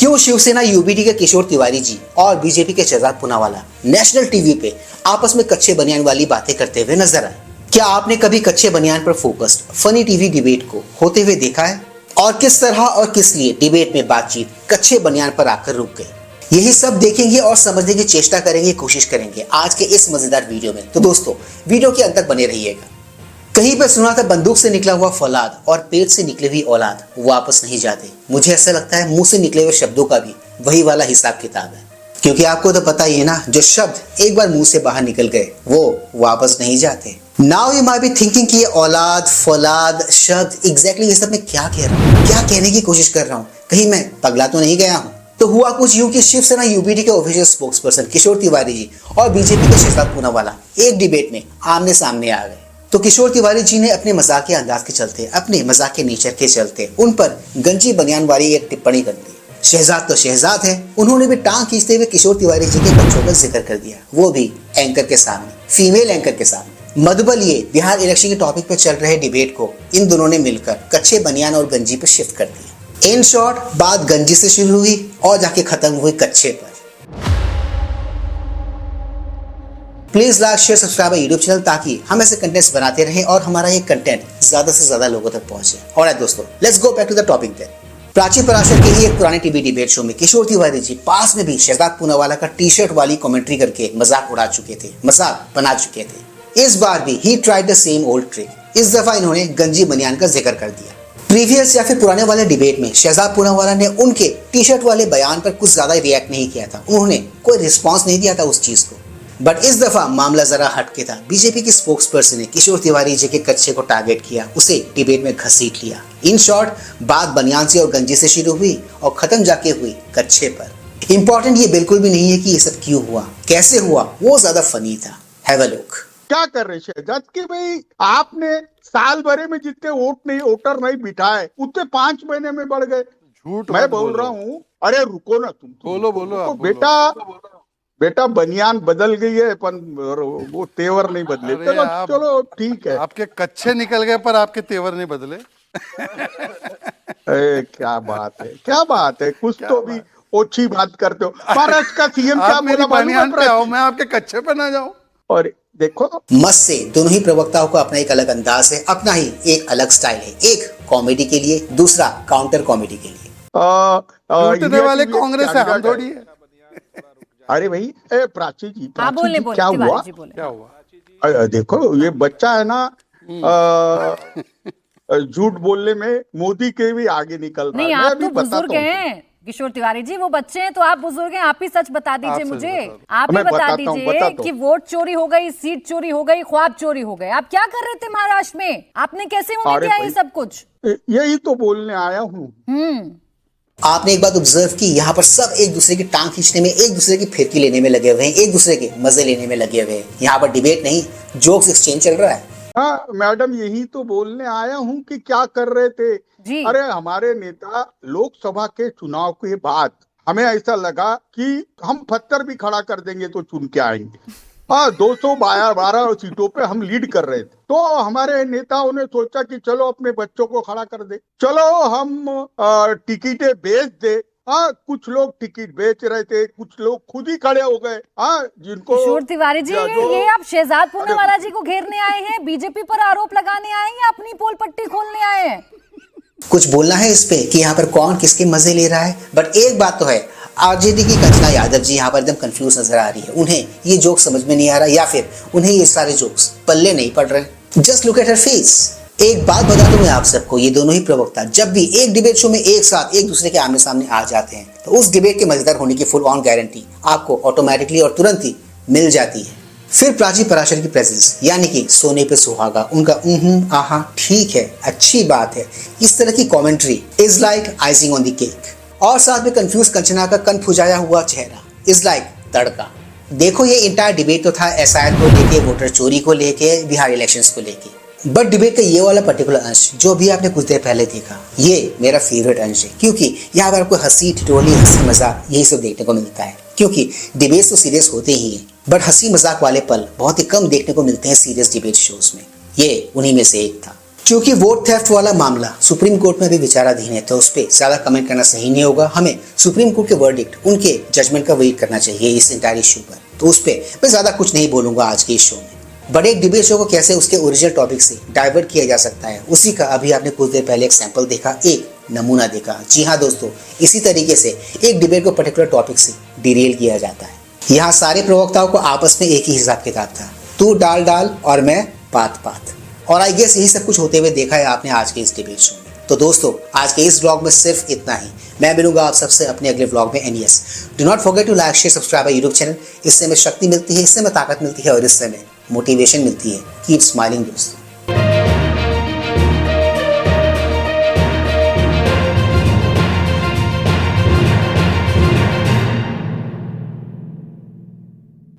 क्यों शिवसेना यूबीडी के किशोर तिवारी जी और बीजेपी के शहजाद पूनावाला नेशनल टीवी पे आपस में कच्चे बनियान वाली बातें करते हुए नजर आए? क्या आपने कभी कच्चे बनियान पर फोकस्ड फनी टीवी डिबेट को होते हुए देखा है? और किस तरह और किस लिए डिबेट में बातचीत कच्चे बनियान पर आकर रुक गई? यही सब देखेंगे और समझने की चेष्टा करेंगे, कोशिश करेंगे आज के इस मजेदार वीडियो में। तो दोस्तों, वीडियो के अंत तक बने रहिएगा। कहीं पर सुना था बंदूक से निकला हुआ फौलाद और पेट से निकली हुई औलाद वापस नहीं जाते। मुझे ऐसा लगता है मुंह से निकले हुए शब्दों का भी वही वाला हिसाब किताब है, क्योंकि आपको तो पता ही है ना, जो शब्द एक बार मुंह से बाहर निकल गए वो वापस नहीं जाते। Now you might be thinking कि ये औलाद फौलाद शब्द एग्जैक्टली ये सब मैं क्या कह रहा हूँ, क्या कहने की कोशिश कर रहा हूँ, कहीं मैं पगला तो नहीं गया हूँ? तो हुआ कुछ यूं कि शिवसेना यूबीडी के ऑफिशियल स्पोक्सपर्सन किशोर तिवारी जी और बीजेपी के शहजाद पूनावाला एक डिबेट में आमने सामने आ गए। तो किशोर तिवारी जी ने अपने मजाक के अंदाज के चलते, अपने मजाक के नेचर के चलते उन पर गंजी बनियान वाली एक टिप्पणी कर दी। शहजाद तो शहजाद है, उन्होंने भी टांग खींचते हुए किशोर तिवारी जी के बच्चों का जिक्र कर दिया, वो भी एंकर के सामने, फीमेल एंकर के सामने। मधुबल ये बिहार इलेक्शन के टॉपिक पर चल रहे डिबेट को इन दोनों ने मिलकर कच्चे बनियान और गंजी पर शिफ्ट कर दिया। इन शॉर्ट, बात गंजी से शुरू हुई और जाके खत्म हुई कच्चे पर। Please like share subscribe YouTube channel ताकि हम ऐसे कंटेंट्स बनाते रहें और हमारा ये कंटेंट ज्यादा से ज्यादा लोगों तक पहुंचे। ऑलराइट दोस्तों, let's go back to the topic then. Prachi Parashar के ही एक पुराने टीवी डिबेट शो में किशोर तिवारी जी पास में भी शहजाद पूनावाला का टी शर्ट वाली कमेंट्री करके मजाक उड़ा चुके थे, मजाक बना चुके थे। इस बार भी he tried the same old trick. इस दफा इन्होंने गंजी बनियान का जिक्र कर दिया। प्रीवियस या फिर पुराने वाले डिबेट में शहजाद पूनावाला ने उनके टी शर्ट वाले बयान पर कुछ ज्यादा रिएक्ट नहीं किया था, उन्होंने कोई रिस्पॉन्स नहीं दिया था उस चीज को। बट इस दफा मामला जरा हटके था। बीजेपी के स्पोक्सपर्सन ने किशोर तिवारी जी के कच्चे को टारगेट किया, उसे डिबेट में घसीट लिया। इन शॉर्ट, बात बनियान से और गंजी से शुरू हुई और खत्म जाके हुई कच्चे पर। इंपॉर्टेंट ये बिल्कुल भी नहीं है कि ये सब क्यों हुआ, कैसे हुआ, वो ज्यादा फनी था। Have a look. क्या कर रहे शहजाद कि भाई आपने साल भरे में जितने वोटर नहीं बिठाए उतने 5 महीने में बढ़ गए। झूठ मैं बोल रहा हूँ, अरे रुको ना तुम बोलो तो बेटा बनियान बदल गई है पर वो तेवर नहीं बदले। चलो ठीक है, आपके कच्चे निकल गए पर आपके तेवर नहीं बदले। क्या बात है, कुछ तो भी ओछी बात करते हो। महाराष्ट्र का सीएम क्या बोला, बनियान पे आओ, मैं आपके कच्चे पे ना जाऊं। और देखो, मस्त से दोनों ही प्रवक्ताओं का अपना एक अलग अंदाज है, अपना ही एक अलग स्टाइल है। एक कॉमेडी के लिए, दूसरा काउंटर कॉमेडी के लिए। लूटने वाले कांग्रेस है, हम थोड़ी है। अरे भाई, प्राची जी क्या हुआ? देखो ये बच्चा है ना, झूठ बोलने में मोदी के भी आगे निकल रहा है। नहीं, आप तो बुजुर्ग हैं किशोर तिवारी जी, वो बच्चे हैं तो आप बुजुर्ग हैं। आप ही सच बता दीजिए मुझे, आप ही बता दीजिए कि वोट चोरी हो गई, सीट चोरी हो गई, ख्वाब चोरी हो गए। आप क्या कर रहे थे महाराष्ट्र में? आपने कैसे होने दिया ये सब कुछ? यही तो बोलने आया हूँ। आपने एक बात ऑब्जर्व की, यहाँ पर सब एक दूसरे की टांग खींचने में, एक दूसरे की फिरकी लेने में लगे हुए हैं, एक दूसरे के मजे लेने में लगे हुए हैं। यहाँ पर डिबेट नहीं, जोक्स एक्सचेंज चल रहा है। हाँ मैडम, यही तो बोलने आया हूँ कि क्या कर रहे थे जी। अरे हमारे नेता लोकसभा के चुनाव के बाद हमें ऐसा लगा कि हम पत्थर भी खड़ा कर देंगे तो चुन के आएंगे। हाँ, 212 सीटों पे हम लीड कर रहे थे, तो हमारे नेताओं ने सोचा कि चलो अपने बच्चों को खड़ा कर दे, चलो हम टिकटें बेच दे। हाँ, कुछ लोग टिकट बेच रहे थे, कुछ लोग खुद ही खड़े हो गए। हाँ, जिनको किशोर तिवारी जी, ये आप शहजाद पूनावाला जी को घेरने आए हैं, बीजेपी पर आरोप लगाने आए हैं या अपनी पोल पट्टी खोलने आए हैं? कुछ बोलना है इस पे कि यहाँ पर कौन किसके मजे ले रहा है? बट एक बात तो है, आरजेडी की कंचना यादव जी यहाँ पर एकदम कंफ्यूज नजर आ रही है। उन्हें ये जोक समझ में नहीं आ रहा, या फिर उन्हें ये सारे जोक्स पल्ले नहीं पड़ रहे। Just look at her face. एक बात बता दूं मैं आप सबको, ये दोनों ही प्रवक्ता जब भी एक डिबेट शो में एक साथ एक दूसरे के आमने सामने आ जाते हैं तो उस डिबेट के मजेदार होने की फुल ऑन गारंटी आपको ऑटोमेटिकली और तुरंत ही मिल जाती है। फिर प्राची पराशर की प्रेजेंस, यानी कि सोने पे सुहागा, उनका आहा ठीक है, अच्छी बात है, इस तरह की commentary is like icing on the cake. और साथ में कंफ्यूज कंचना का कन फुजाया हुआ चेहरा इज लाइक तड़का। देखो, ये इंटायर डिबेट तो था एसआईआर को लेके, वोटर चोरी को लेके, बिहार इलेक्शंस को लेके। बट डिबेट का ये वाला पर्टिकुलर अंश जो भी आपने कुछ देर पहले देखा, ये मेरा फेवरेट अंश है, क्योंकि यहाँ पर आपको हंसी ठिठोली, हंसी मजाक यही सब देखने को मिलता है। क्योंकि डिबेट तो सीरियस होते ही हैं, बट हंसी मजाक वाले पल बहुत ही कम देखने को मिलते हैं सीरियस डिबेट शोज में। ये उन्हीं में से एक था। क्योंकि वोट थेफ्ट वाला मामला सुप्रीम कोर्ट में भी विचाराधीन है, तो उस पर ज्यादा कमेंट करना सही नहीं होगा। हमें सुप्रीम कोर्ट के वर्डिक्ट, उनके जजमेंट का वेट करना चाहिए इस इंटायर इशू पर। तो उस पर मैं ज्यादा कुछ नहीं बोलूंगा आज के इस शो में। बड़े एक डिबेट शो को कैसे उसके ओरिजिनल टॉपिक से डाइवर्ट किया जा सकता है, उसी का अभी आपने कुछ देर पहले एक सैंपल देखा, एक नमूना देखा। जी हाँ दोस्तों, इसी तरीके से एक डिबेट को पर्टिकुलर टॉपिक से डिरेल किया जाता है। यहाँ सारे प्रवक्ताओं को आपस में एक ही हिसाब किताब था, तू डाल डाल और मैं पात पात। और आई गेस यही सब कुछ होते हुए देखा है आपने आज के इस डिबेट शो में। तो दोस्तों, आज के इस व्लॉग में सिर्फ इतना ही। मैं मिलूंगा आप सबसे अपने अगले व्लॉग में। And yes, do not forget to like share subscribe YouTube channel. इससे हमें शक्ति मिलती है, इससे हमें ताकत मिलती है और इससे हमें मोटिवेशन मिलती है। कीप स्माइलिंग दोस्तों।